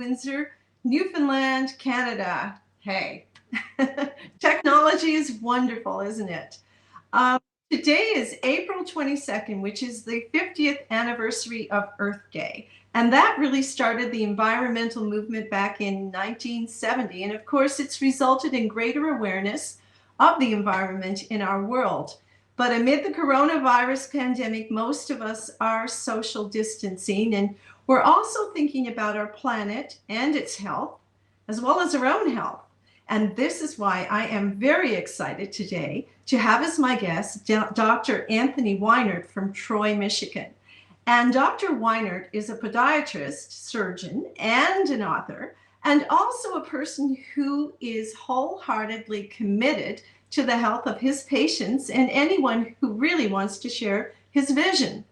Windsor, Newfoundland, Canada. Hey, technology is wonderful, isn't it? Um, Today is April 22nd, which is the 50th anniversary of Earth Day. And that really started the environmental movement back in 1970. And of course, it's resulted in greater awareness of the environment in our world. But amid the coronavirus pandemic, most of us are social distancing, and we're also thinking about our planet and its health, as well as our own health. And this is why I am very excited today to have as my guest Dr. Anthony Weinert from Troy, Michigan. And Dr. Weinert is a podiatrist, surgeon, and an author, and also a person who is wholeheartedly committed to the health of his patients and anyone who really wants to share his vision.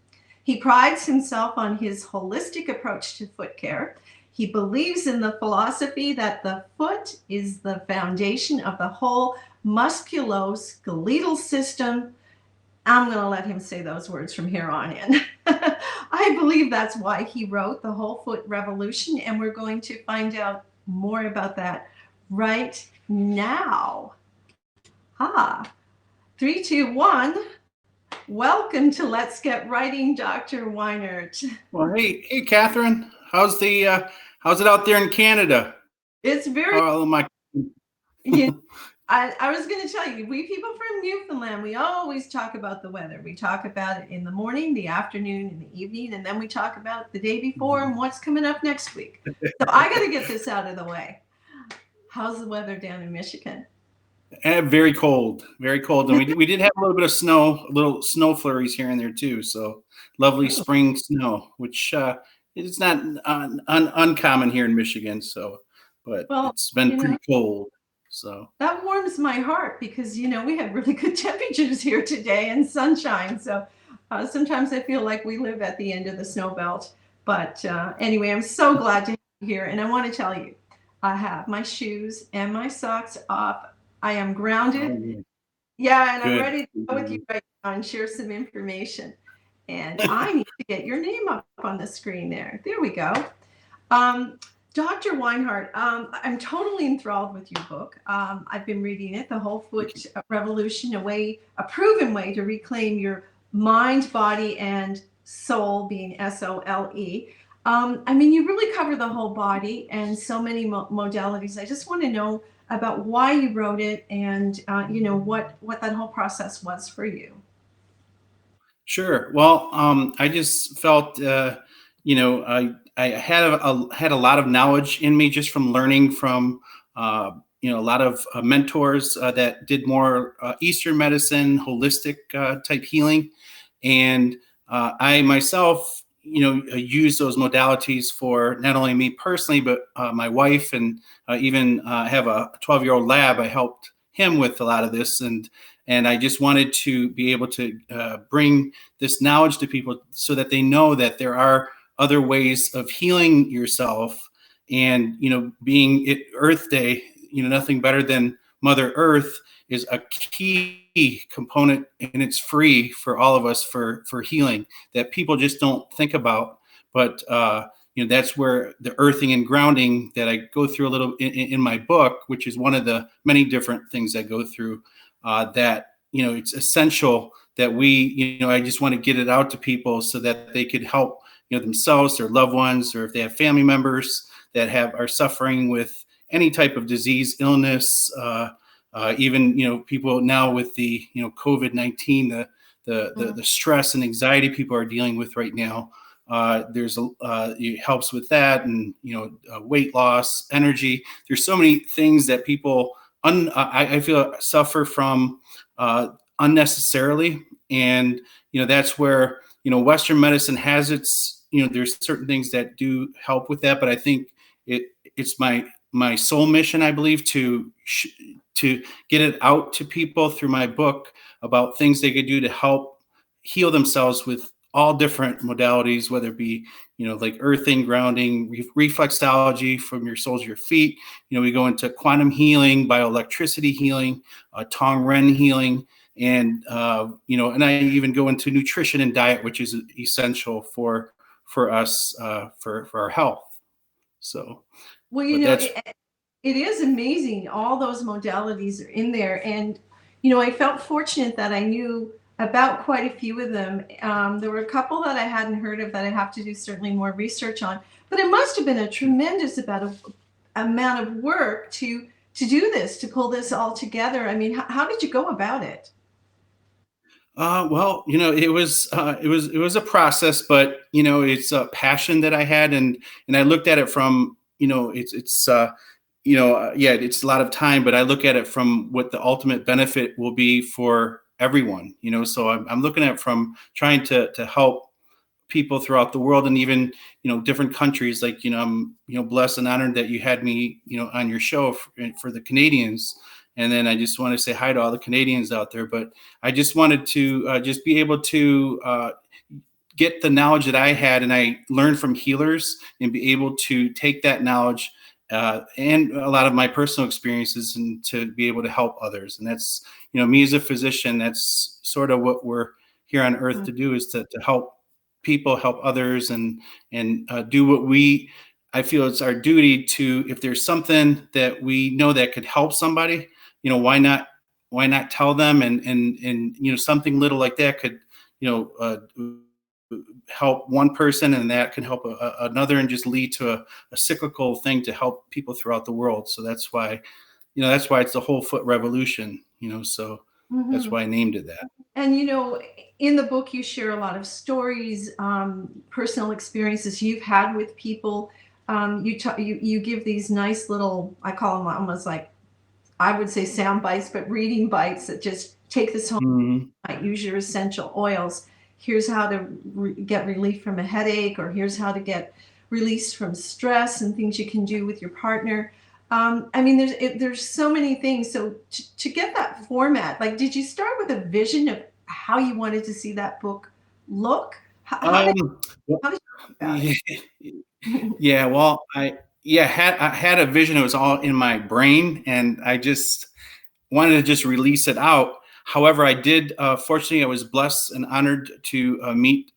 He prides himself on his holistic approach to foot care. He believes in the philosophy that the foot is the foundation of the whole musculoskeletal system. I'm going to let him say those words from here on in. I believe that's why he wrote The Whole Foot Revolution, and we're going to find out more about that right now. 3, 2, 1. Welcome to Let's Get Writing, Dr. Weinert. Well, hey, Kathryn. How's it out there in Canada? It's very. I was going to tell you, we people from Newfoundland, we always talk about the weather. We talk about it in the morning, the afternoon, and the evening, and then we talk about the day before and what's coming up next week. So I got to get this out of the way. How's the weather down in Michigan? Very cold, and we did have a little bit of snow, little snow flurries here and there too. So lovely spring snow, which is not uncommon here in Michigan. So, but it's been pretty cold. So that warms my heart because we have really good temperatures here today and sunshine. So sometimes I feel like we live at the end of the snow belt. But anyway, I'm so glad to have you here, and I want to tell you, I have my shoes and my socks off. I am grounded. Yeah, and I'm ready to go with you right now and share some information. And I need to get your name up on the screen there. There we go. Dr. Weinert, I'm totally enthralled with your book. I've been reading it, The Whole Foot Revolution, a proven way to reclaim your mind, body, and soul, being SOLE. I mean, you really cover the whole body and so many modalities. I just want to know about why you wrote it and what that whole process was for you. Sure. Well, I just felt I had a lot of knowledge in me just from learning from a lot of mentors that did more Eastern medicine, holistic type healing, and I myself use those modalities for not only me personally, but my wife, and even have a 12-year-old lab. I helped him with a lot of this, and I just wanted to be able to bring this knowledge to people so that they know that there are other ways of healing yourself. And being it Earth Day, nothing better than Mother Earth is a key component, and it's free for all of us for healing that people just don't think about. But that's where the earthing and grounding that I go through a little in my book, which is one of the many different things I go through, that it's essential that we I just want to get it out to people so that they could help themselves, their loved ones, or if they have family members that are suffering with any type of disease, illness, even people now with the COVID-19, the stress and anxiety people are dealing with right now. It helps with that, and weight loss, energy. There's so many things that people I feel suffer from unnecessarily, and that's where Western medicine has its there's certain things that do help with that, but I think it's my soul mission, I believe, to get it out to people through my book about things they could do to help heal themselves with all different modalities, whether it be like earthing, grounding, reflexology from your soles to your feet. We go into quantum healing, bioelectricity healing, Tong-Ren healing, and and I even go into nutrition and diet, which is essential for us for our health. So, Well, but that's it is amazing. All those modalities are in there. And, I felt fortunate that I knew about quite a few of them. There were a couple that I hadn't heard of that I have to do certainly more research on. But it must have been a tremendous amount of work to do this, to pull this all together. I mean, how did you go about it? well, it was a process, but it's a passion that I had, and I looked at it from, yeah, it's a lot of time, but I look at it from what the ultimate benefit will be for everyone. So I'm looking at it from trying to help people throughout the world, and even different countries. Like, I'm blessed and honored that you had me on your show for the Canadians. And then I just want to say hi to all the Canadians out there. But I just wanted to just be able to get the knowledge that I had and I learned from healers, and be able to take that knowledge and a lot of my personal experiences, and to be able to help others. And that's, me as a physician, that's sort of what we're here on earth to do, is to help people, help others, and do what I feel it's our duty to. If there's something that we know that could help somebody, why not tell them? And something little like that could help one person, and that can help another, and just lead to a cyclical thing to help people throughout the world. So that's why it's the whole foot revolution. So that's Mhm. why I named it that. And in the book, you share a lot of stories, personal experiences you've had with people. You give these nice little, I call them almost like, I would say sound bites, but reading bites that just take this home. Mhm. Use your essential oils. Here's how to get relief from a headache, or here's how to get release from stress, and things you can do with your partner. I mean, there's so many things. So to get that format, like, did you start with a vision of how you wanted to see that book look? How did Um, well, how did you think about yeah, it? yeah. Well, I had a vision. It was all in my brain, and I just wanted to just release it out. However, I did. Fortunately, I was blessed and honored to meet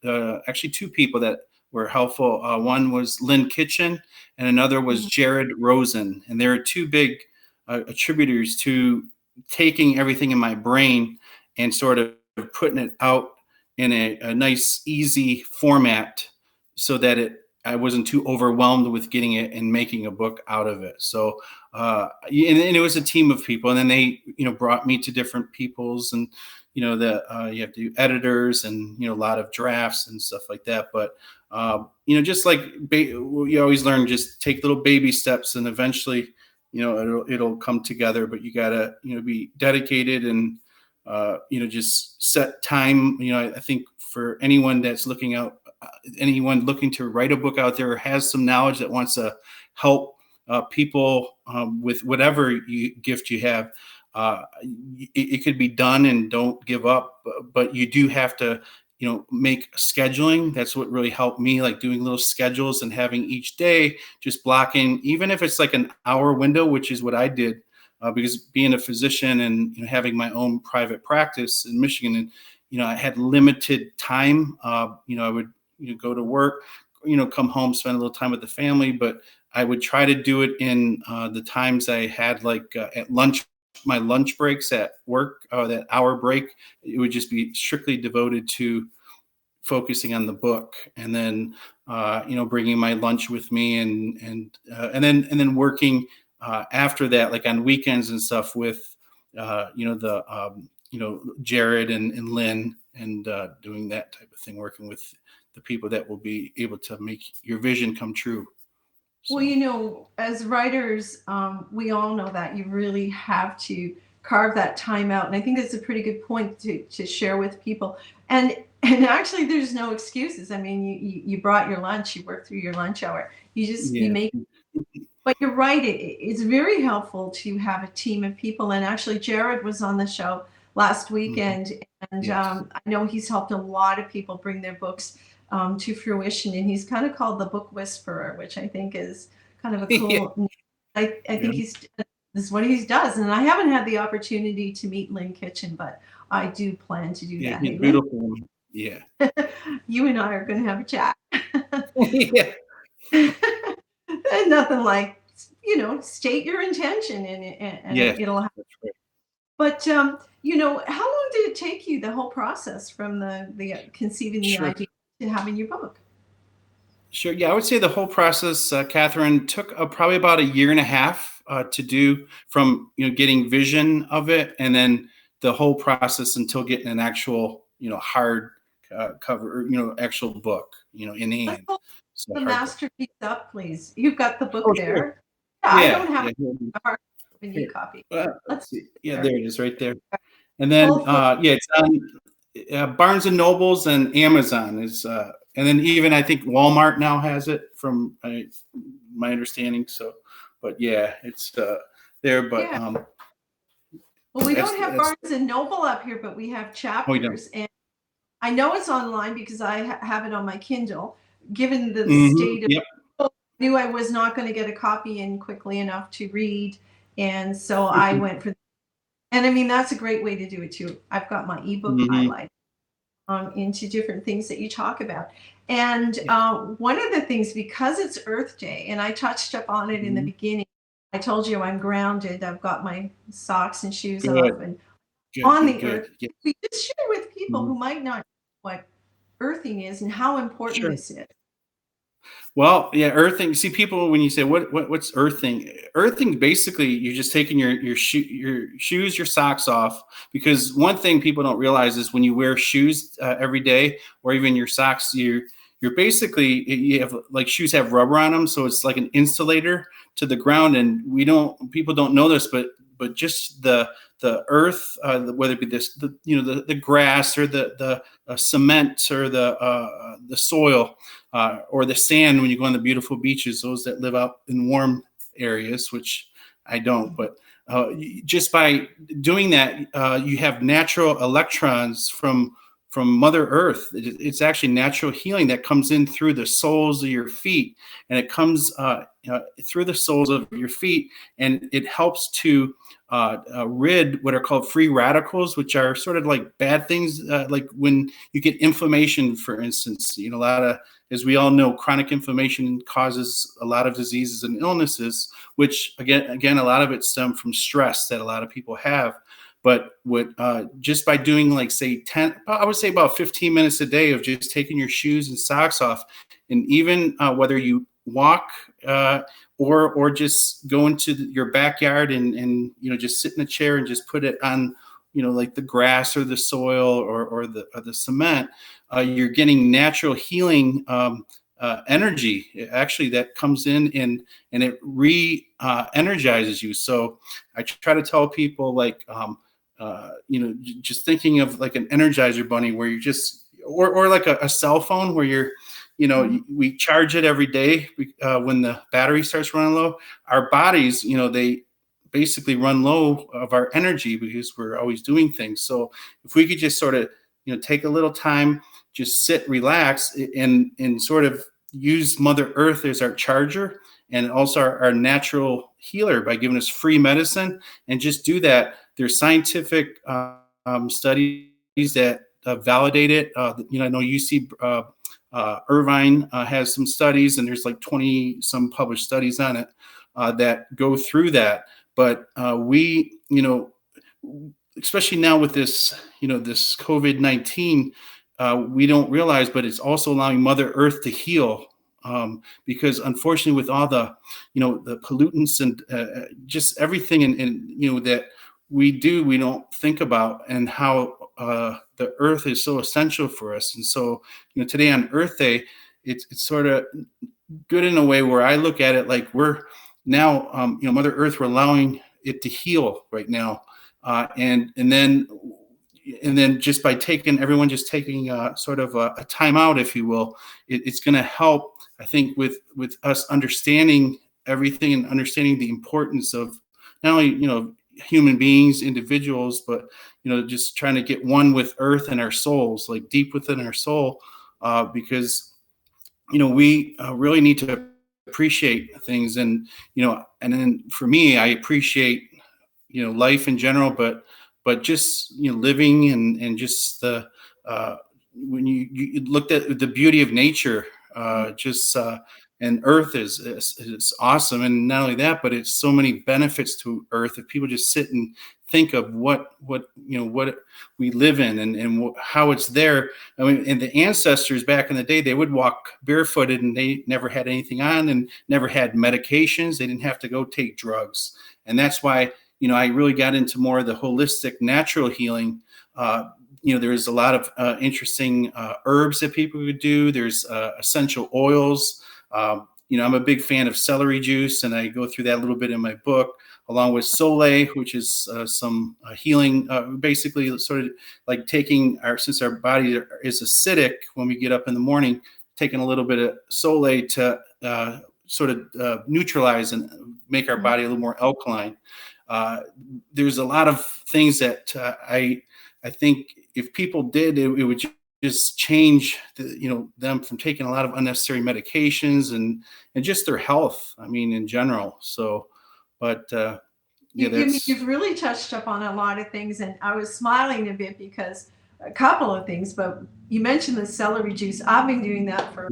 actually two people that were helpful. One was Lynn Kitchen, and another was Mhm. Jared Rosen, and they were two big attributors to taking everything in my brain and sort of putting it out in a nice, easy format, so that I wasn't too overwhelmed with getting it and making a book out of it. So and it was a team of people, and then they brought me to different people's, and the you have to do editors, and a lot of drafts and stuff like that. But just like you always learn, just take little baby steps, and eventually it'll come together. But you gotta be dedicated, and just set time. I think for anyone that's looking out, anyone looking to write a book out there, or has some knowledge that wants to help people with whatever gift you have. It could be done, and don't give up. But you do have to, make scheduling. That's what really helped me, like doing little schedules and having each day just blocking, even if it's like an hour window, which is what I did. Because being a physician, and having my own private practice in Michigan, and I had limited time. I would go to work, come home, spend a little time with the family, but I would try to do it in the times I had, like at lunch, my lunch breaks at work, that hour break. It would just be strictly devoted to focusing on the book, and then bringing my lunch with me, and then working after that, like on weekends and stuff, with Jared and Lynn, and doing that type of thing, working with the people that will be able to make your vision come true. Well, So as writers, we all know that you really have to carve that time out, and I think it's a pretty good point to share with people. And actually, there's no excuses. I mean, you brought your lunch, you worked through your lunch hour. You yeah, make. But you're right. It's very helpful to have a team of people. And actually, Jared was on the show last mhm, weekend, and yes, I know he's helped a lot of people bring their books to fruition. And he's kind of called the book whisperer, which I think is kind of a yeah, cool. I yeah, think this is what he does. And I haven't had the opportunity to meet Lynn Kitchen, but I do plan to do yeah. that. He's Hey, Lynn, beautiful. Yeah, you and I are going to have a chat. yeah, And nothing like, state your intention and Yes, it'll happen. that's right. But, how long did it take you, the whole process from the conceiving the Sure. idea to having your book? Sure. Yeah, I would say the whole process, Catherine, took probably about a year and a half to do from getting vision of it, and then the whole process until getting an actual hard cover, actual book, in Let's hand. hold So the hard book. masterpiece up, please. You've got the Oh, book sure. there. Yeah, I Yeah. don't have Yeah. Here, a hard here. copy. Let's Let's see. see Yeah, there. there it is, right there. And then Full flip. yeah, it's on Barnes and Nobles and Amazon is, and then even I think Walmart now has it from my understanding. So, but yeah, it's there. But Yeah. Well, we don't have that's Barnes and Noble up here, but we have oh, you know. chapters, and I know it's online because I have it on my Kindle. Given the Hmm. state of, Yep. I knew I was not going to get a copy in quickly enough to read, and so I went for. And I mean, that's a great way to do it too. I've got my ebook Hmm. highlight into different things that you talk about. And Yeah. one of the things, because it's Earth Day, and I touched up on it in the Mhm. beginning, I told you I'm grounded. I've got my socks and shoes Good. off and Good. on Good. the Good. earth. Yeah. We just share with people Mhm. who might not know what earthing is and how important Sure. this is. Well, yeah, earthing. See, people when you say what's earthing? Earthing basically you're just taking your shoes, your socks off. Because one thing people don't realize is when you wear shoes every day, or even your socks, you're basically you have like shoes have rubber on them, so it's like an insulator to the ground. And we don't people don't know this, but just the earth, whether it be this the grass or the cement or the soil or the sand when you go on the beautiful beaches, those that live out in warm areas, which I don't. But just by doing that, you have natural electrons from Mother Earth. It's actually natural healing that comes in through the soles of your feet, and it comes through the soles of your feet, and it helps to rid what are called free radicals, which are sort of like bad things, like when you get inflammation, for instance. A lot of, as we all know, chronic inflammation causes a lot of diseases and illnesses, which again, a lot of it stems from stress that a lot of people have. But what just by doing like say 10, I would say about 15 minutes a day of just taking your shoes and socks off, and even whether you walk or just go into your backyard and just sit in a chair and just put it on like the grass or the soil or the cement, you're getting natural healing energy actually that comes in and it energizes you. So I try to tell people like just thinking of like an Energizer bunny where you just or like a cell phone where you're Mhm. we charge it every day when the battery starts running low. Our bodies, they basically run low of our energy because we're always doing things. So if we could just sort of take a little time, just sit, relax, and sort of use Mother Earth as our charger and also our natural healer by giving us free medicine, and just do that. There's scientific studies that validate it. I know UC Irvine has some studies, and there's like 20 some published studies on it that go through that. But we, especially now with this, this COVID-19, we don't realize, but it's also allowing Mother Earth to heal. Because unfortunately, with all the, the pollutants and just everything, and that we don't think about, and how the earth is so essential for us. And so, today on Earth Day, it's sort of good in a way where I look at it like we're now, Mother Earth, we're allowing it to heal right now, and then just by everyone just taking sort of a time out, if you will, it's going to help. I think with us understanding everything and understanding the importance of not only human beings, individuals, but just trying to get one with Earth and our souls, like deep within our soul, because we really need to appreciate things. And then for me, I appreciate life in general, but just living, and just the when you looked at the beauty of nature, just and Earth is awesome. And not only that, but it's so many benefits to Earth. If people just sit and think of what we live in, and how it's there. I mean, and the ancestors back in the day, they would walk barefooted, and they never had anything on, and never had medications. They didn't have to go take drugs. And that's why, I really got into more of the holistic natural healing. There's a lot of interesting herbs that people could do. There's essential oils. I'm a big fan of celery juice, and I go through that a little bit in my book, along with sole, which is some healing, basically sort of like taking since our body is acidic when we get up in the morning, taking a little bit of sole to sort of neutralize and make our body a little more alkaline. There's a lot of things that I think if people did, it would just change them from taking a lot of unnecessary medications and just their health. I mean, in general. So, but you've really touched up on a lot of things, and I was smiling a bit because a couple of things. But you mentioned the celery juice. I've been doing that for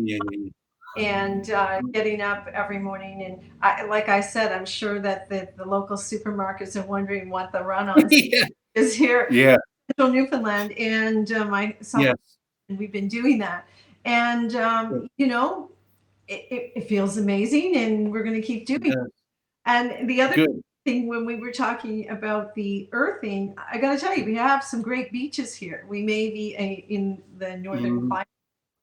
and getting up every morning. And like I said, I'm sure that the local supermarkets are wondering what the run on is here. Yeah. In Newfoundland, and my son, Yeah. and we've been doing that. And it feels amazing, and we're going to keep doing it. And the other thing, when we were talking about the earthing, I got to tell you, we have some great beaches here. We may be in the northern climate.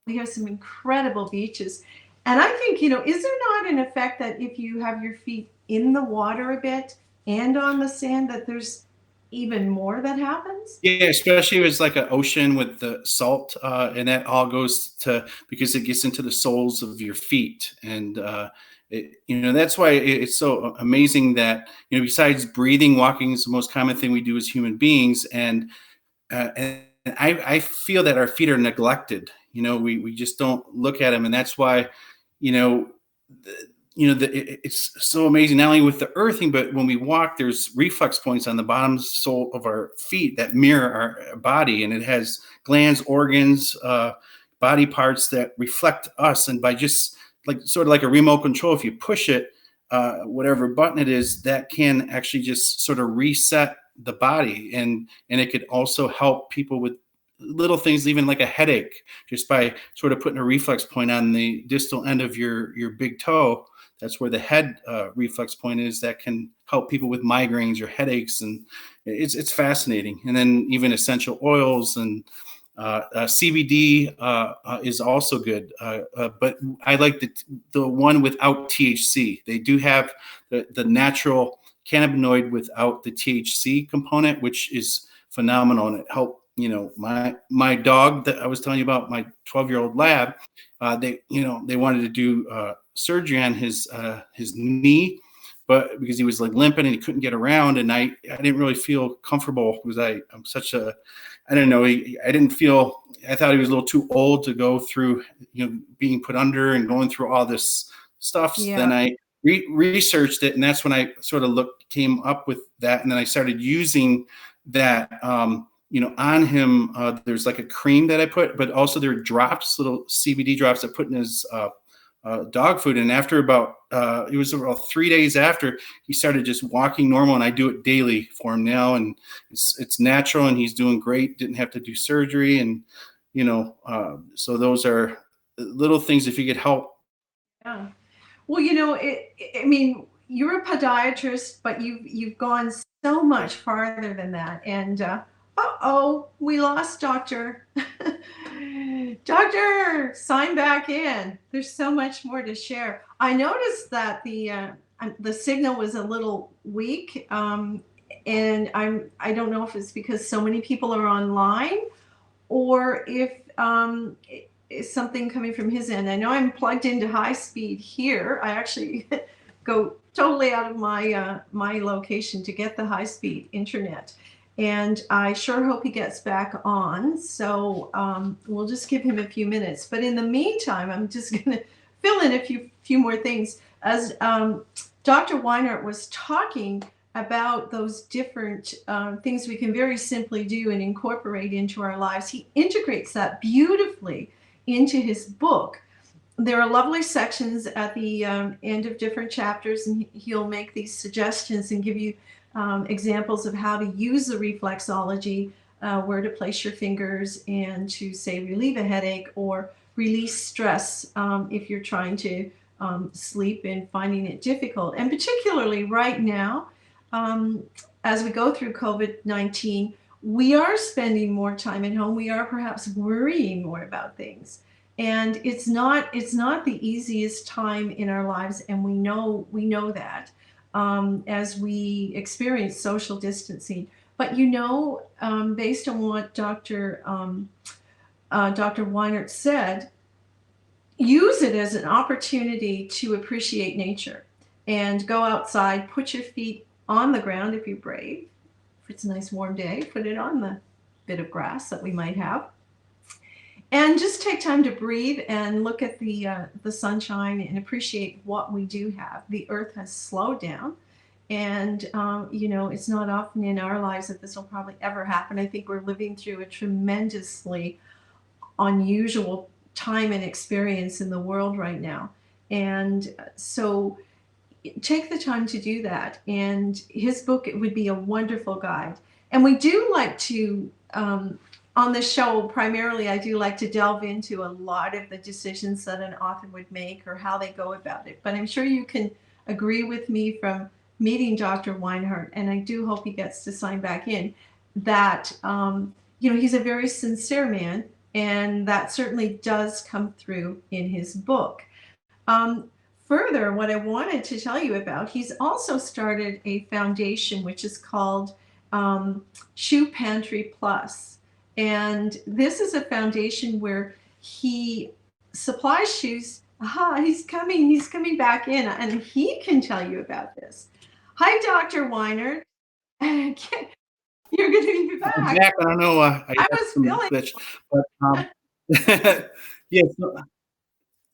We have some incredible beaches. And I think, is there not an effect that if you have your feet in the water a bit and on the sand, that there's even more that happens? Yeah, especially if it's like an ocean with the salt, and that all goes because it gets into the soles of your feet. And that's why it's so amazing that, besides breathing, walking is the most common thing we do as human beings. And I feel that our feet are neglected. We just don't look at them. And that's why, it's so amazing, not only with the earthing, but when we walk, there's reflex points on the bottom sole of our feet that mirror our body. And it has glands, organs, body parts that reflect us. And by just sort of like a remote control, if you push it, whatever button it is, that can actually just sort of reset the body. And it could also help people with little things, even like a headache, just by sort of putting a reflex point on the distal end of your big toe. That's where the head reflex point is. That can help people with migraines or headaches. And it's fascinating. And then even essential oils and CBD is also good. But I like the one without THC. They do have the natural cannabinoid without the THC component, which is phenomenal. And it helped, my dog that I was telling you about, my 12-year-old lab, they wanted to do surgery on his knee, but because he was limping and he couldn't get around, and I didn't really feel comfortable because I'm such a, I don't know, I thought he was a little too old to go through, being put under and going through all this stuff. Yeah. Then I researched it, and that's when I sort of came up with that, and then I started using that. On him, there's like a cream that I put, but also there are drops, little CBD drops I put in his dog food. And after it was about 3 days after, he started just walking normal, and I do it daily for him now. And it's natural, and he's doing great. Didn't have to do surgery. And, so those are little things if you could help. Yeah. Well, I mean, you're a podiatrist, but you've gone so much farther than that. And, we lost Doctor. Doctor, sign back in. There's so much more to share. I noticed that the signal was a little weak, and I don't know if it's because so many people are online, or if it's something coming from his end. I know I'm plugged into high speed here. I actually go totally out of my location to get the high speed internet. And I sure hope he gets back on. So we'll just give him a few minutes. But in the meantime, I'm just going to fill in a few more things. As Dr. Weinert was talking about those different things we can very simply do and incorporate into our lives, he integrates that beautifully into his book, there are lovely sections at the end of different chapters, and he'll make these suggestions and give you examples of how to use the reflexology, where to place your fingers, and to say relieve a headache or release stress if you're trying to sleep and finding it difficult. And particularly right now, um, as we go through COVID-19, we are spending more time at home. We are perhaps worrying more about things, and it's not the easiest time in our lives, and we know that as we experience social distancing. But based on what Dr. Weinert said, use it as an opportunity to appreciate nature and go outside, put your feet on the ground if you're brave. If it's a nice warm day, put it on the bit of grass that we might have, and just take time to breathe and look at the sunshine and appreciate what we do have. The earth has slowed down, and it's not often in our lives that this will probably ever happen. I think we're living through a tremendously unusual time and experience in the world right now, and so take the time to do that. And his book, it would be a wonderful guide. And we do like to on this show, primarily, I do like to delve into a lot of the decisions that an author would make or how they go about it. But I'm sure you can agree with me from meeting Dr. Weinhardt, and I do hope he gets to sign back in, that he's a very sincere man, and that certainly does come through in his book. Um, Further, what I wanted to tell you about, he's also started a foundation which is called Shoe Pantry Plus. And this is a foundation where he supplies shoes. Aha, he's coming back in, and he can tell you about this. Hi, Dr. Weiner. You're going to be I'm back. back. I don't know. I I got was some feeling glitch, but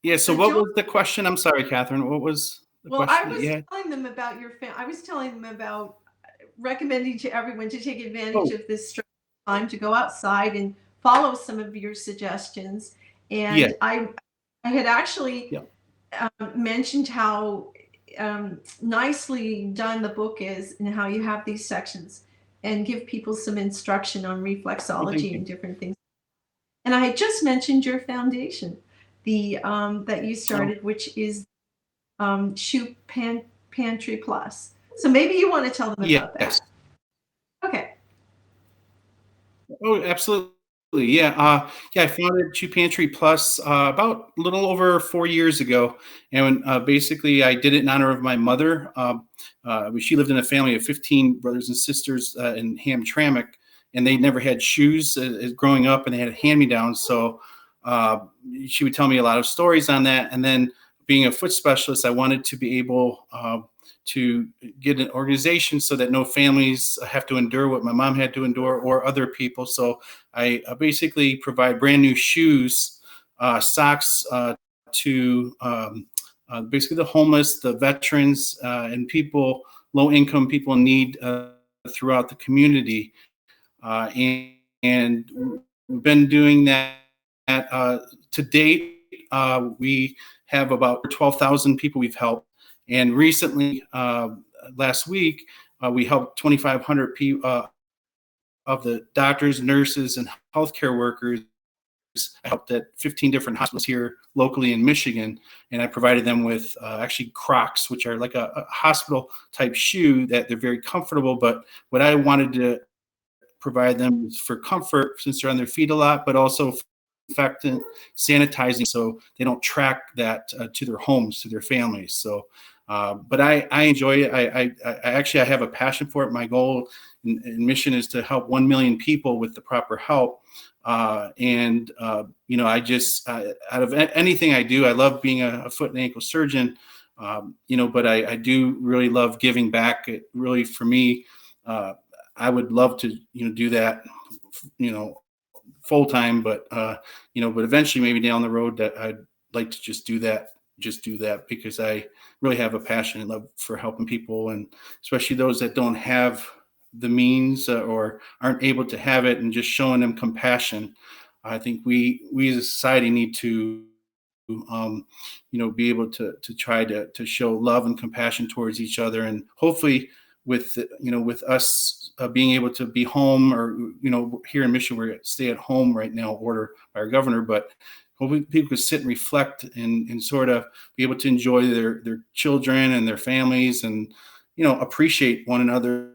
yeah. So what joy. was the question? I'm sorry, Kathryn. What was the Well, I question that was you had? telling them about I was telling them about recommending to everyone to take advantage Oh, of this time to go outside and follow some of your suggestions. yeah, And I had actually yeah. mentioned how nicely done the book is, and how you have these sections and give people some instruction on Oh, thank reflexology you. and different things. And I had just mentioned your foundation, the that you Oh, started, which is Pantry Plus. So maybe you want to tell them about yes. that. Okay. Oh, absolutely. Yeah. Yeah. I founded Chew Pantry Plus about a little over 4 years ago, and basically I did it in honor of my mother. She lived in a family of 15 brothers and sisters in Hamtramck, and they never had shoes growing up, and they had hand-me-downs. So uh, she would tell me a lot of stories on that. And then, being a foot specialist, I wanted to be able to get an organization so that no families have to endure what my mom had to endure or other people. So I basically provide brand new shoes, socks to basically the homeless, the veterans, and people, low income people in need throughout the community. And we've been doing that to date. We have about 12,000 people we've helped. And recently, last week, we helped 2,500 people of the doctors, nurses, and healthcare workers. I helped at 15 different hospitals here locally in Michigan, and I provided them with actually Crocs, which are like a hospital type shoe that they're very comfortable. But what I wanted to provide them is for comfort, since they're on their feet a lot, but also infectant sanitizing, so they don't track that to their homes, to their families. So but I enjoy it. I actually I have a passion for it. My goal and mission is to help 1 million people with the proper help. And I just out of anything I do, I love being a foot and ankle surgeon. But I do really love giving back. It really, for me, I would love to do that full time, but but eventually, maybe down the road, that I'd like to just do that because I really have a passion and love for helping people, and especially those that don't have the means or aren't able to have it, and just showing them compassion. I think we as a society need to be able to try to show love and compassion towards each other, and hopefully with us being able to be home, or here in Michigan we're at stay at home right now, order by our governor, but hopefully people could sit and reflect and sort of be able to enjoy their children and their families, and appreciate one another,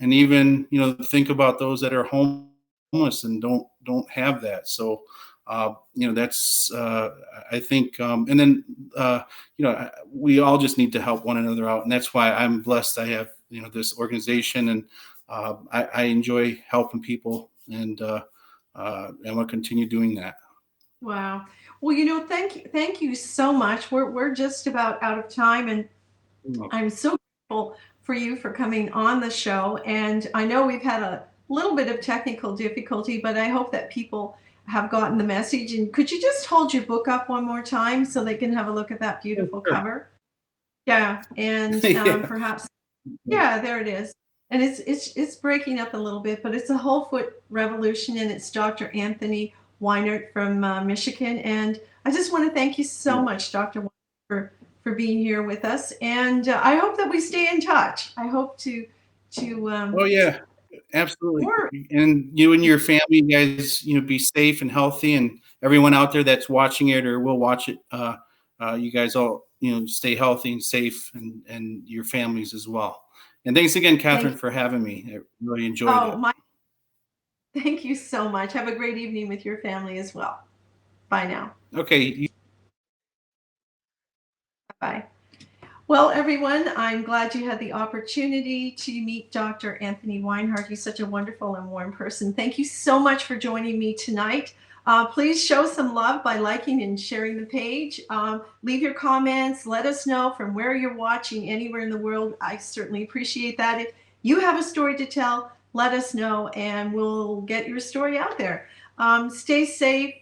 and even think about those that are homeless and don't have that. So that's I think, and then we all just need to help one another out, and that's why I'm blessed. I have this organization, and I enjoy helping people, and I'm gonna continue doing that. Wow. Well, thank you so much. We're just about out of time, and I'm so grateful for you for coming on the show. And I know we've had a little bit of technical difficulty, but I hope that people have gotten the message. And could you just hold your book up one more time so they can have a look at that beautiful cover? Yeah, and Yeah. perhaps, yeah, there it is. And it's breaking up a little bit, but it's a whole foot revolution, and it's Dr. Anthony Weinert from Michigan. And I just want to thank you so much, Dr. Weinert, for being here with us. And I hope that we stay in touch. I hope to Oh yeah, absolutely. more. And you and your family, you guys, be safe and healthy, and everyone out there that's watching it or will watch it, you guys all, stay healthy and safe, and your families as well. And thanks again, Thank, Kathryn, for having me. I really enjoyed oh it. my, thank you so much. Have a great evening with your family as well. Bye now. Okay. Bye. Well, everyone, I'm glad you had the opportunity to meet Dr. Anthony Weinhardt. He's such a wonderful and warm person. Thank you so much for joining me tonight. Please show some love by liking and sharing the page. Leave your comments. Let us know from where you're watching anywhere in the world. I certainly appreciate that. If you have a story to tell, let us know, and we'll get your story out there. Stay safe,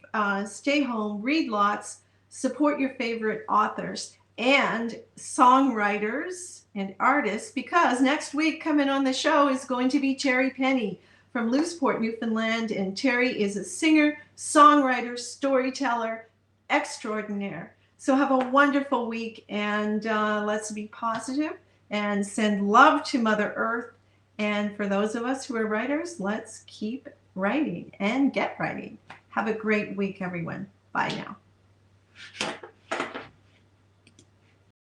stay home, read lots, support your favorite authors and songwriters and artists, because next week coming on the show is going to be Terry Penny from Lewiseport, Newfoundland. And Terry is a singer, songwriter, storyteller extraordinaire. So have a wonderful week, and let's be positive and send love to Mother Earth. And for those of us who are writers, let's keep writing and get writing. Have a great week, everyone. Bye now.